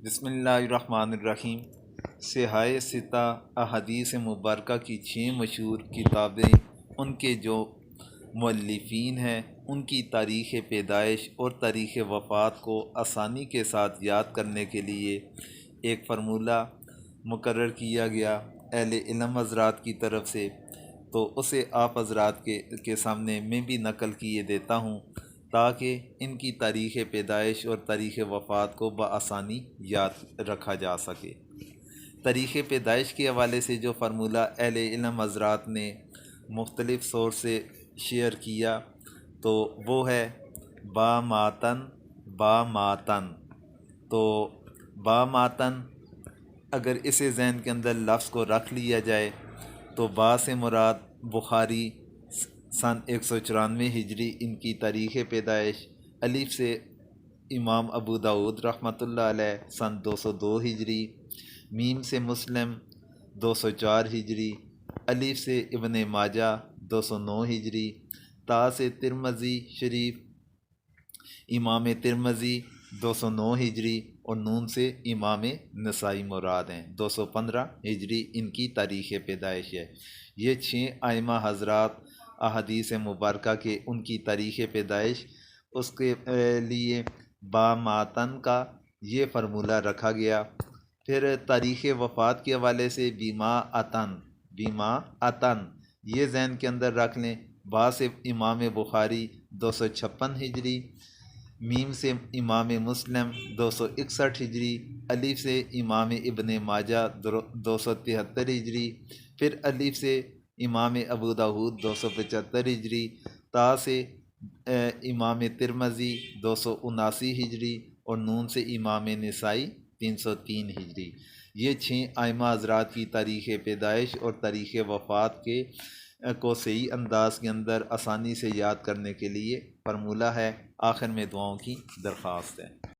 بسم اللہ الرحمن الرحیم۔ صحائح ستہ احادیث مبارکہ کی 6 مشہور کتابیں، ان کے جو مؤلفین ہیں، ان کی تاریخ پیدائش اور تاریخ وفات کو آسانی کے ساتھ یاد کرنے کے لیے ایک فارمولہ مقرر کیا گیا اہل علم حضرات کی طرف سے، تو اسے آپ حضرات کے سامنے میں بھی نقل کیے دیتا ہوں تاکہ ان کی تاریخ پیدائش اور تاریخ وفات کو بآسانی یاد رکھا جا سکے۔ تاریخ پیدائش کے حوالے سے جو فارمولہ اہل علم حضرات نے مختلف سورس سے شیئر کیا تو وہ ہے با ماتن۔ تو با ماتن اگر اسے ذہن کے اندر لفظ کو رکھ لیا جائے تو با سے مراد بخاری سن 194 ہجری ان کی تاریخ پیدائش، الف سے امام ابو داود رحمۃ اللہ علیہ سن 202 ہجری، میم سے مسلم 204 ہجری، الف سے ابن ماجہ 209 ہجری، تا سے ترمذی شریف امام ترمذی 209 ہجری اور نون سے امام نسائی مراد ہیں 215 ہجری ان کی تاریخ پیدائش ہے۔ یہ 6 ائمہ حضرات احادیث مبارکہ کے ان کی تاریخ پیدائش، اس کے لیے با ماتن کا یہ فارمولہ رکھا گیا۔ پھر تاریخ وفات کے حوالے سے بیما اتن یہ ذہن کے اندر رکھ لیں، با سے امام بخاری 256 ہجری، میم سے امام مسلم 261 ہجری، الف سے امام ابن ماجہ 273 ہجری، پھر الف سے امام ابو داود 275 ہجری، تا سے امام ترمذی 279 ہجری اور نون سے امام نسائی 303 ہجری۔ یہ 6 ائمہ حضرات کی تاریخ پیدائش اور تاریخ وفات کو صحیح انداز کے اندر آسانی سے یاد کرنے کے لیے فارمولہ ہے۔ آخر میں دعاؤں کی درخواست ہے۔